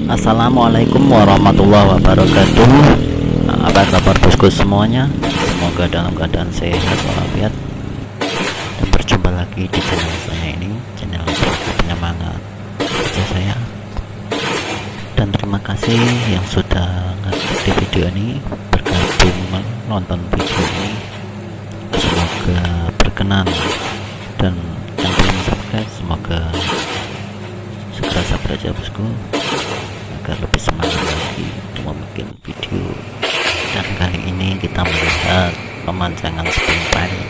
Assalamualaikum warahmatullahi wabarakatuh. Apa kabar bosku semuanya? Semoga dalam keadaan sehat walafiat. Dan berjumpa lagi di channel saya ini, channel penyemangat kerja saya. Dan terima kasih yang sudah ngeklik di video ini, bergabung menonton video ini. Semoga berkenan, dan yang belum subscribe semoga segera subscribe aja bosku, agar lebih semangat lagi untuk membuat video. Dan kali ini kita melihat pemancangan spring pile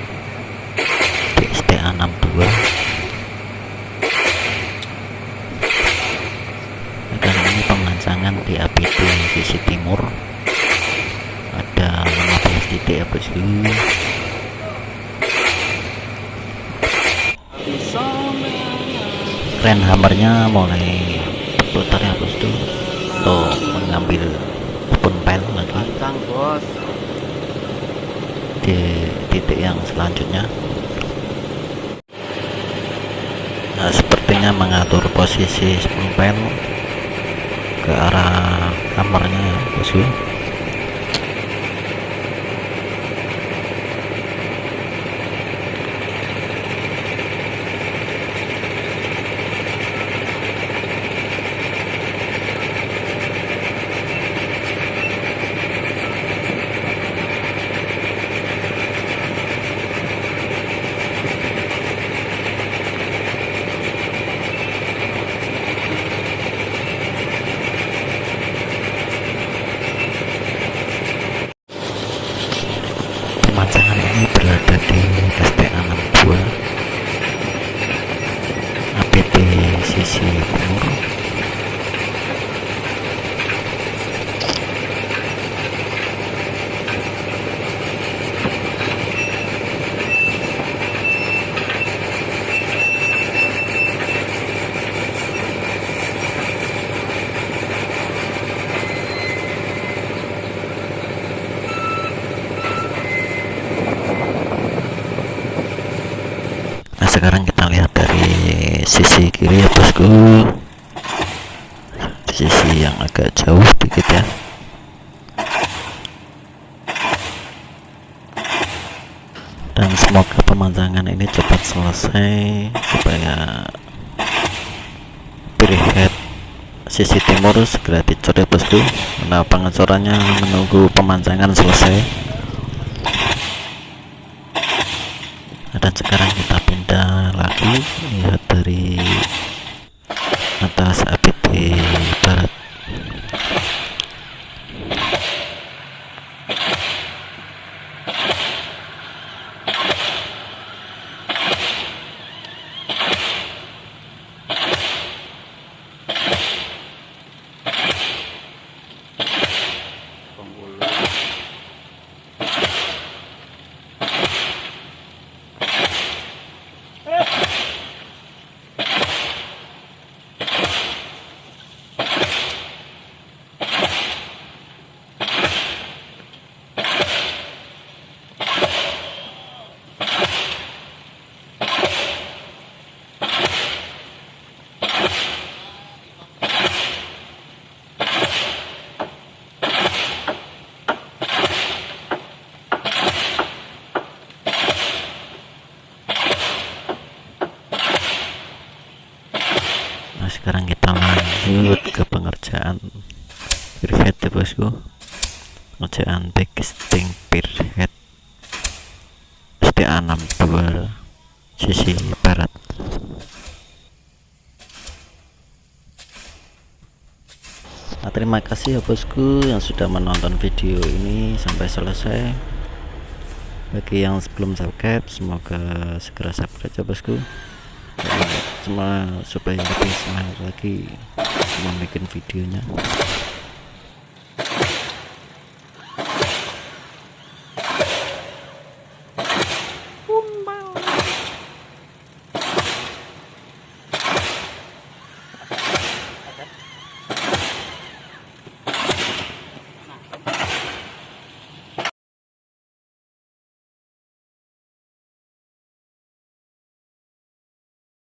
di STA 62. Kali ini pemancangan di APD sisi timur, ada 15 titik ya bosku. Kren hammernya mulai berputar ya bosku, untuk mengambil spoon pile lagi di titik yang selanjutnya. Nah, sepertinya mengatur posisi spoon pile ke arah hammernya ya bosku. Pemancangan ini berada di STA 62 APD sisi timur. Nah, sekarang kita lihat dari sisi kiri ya bosku, di sisi yang agak jauh dikit ya. Dan semoga pemancangan ini cepat selesai supaya perihead sisi timur segera dicor ya bosku. Nah, pengecorannya menunggu pemancangan selesai. Dan sekarang kita pindah lagi, lihat dari atas APD barat. Nah, sekarang kita lanjut ke pengerjaan pierhead ya bosku, pengerjaan backcasting pierhead STA 62 sisi barat. Nah, terima kasih ya bosku yang sudah menonton video ini sampai selesai. Bagi yang belum subscribe semoga segera subscribe ya bosku, supaya lebih semangat lagi membuat videonya.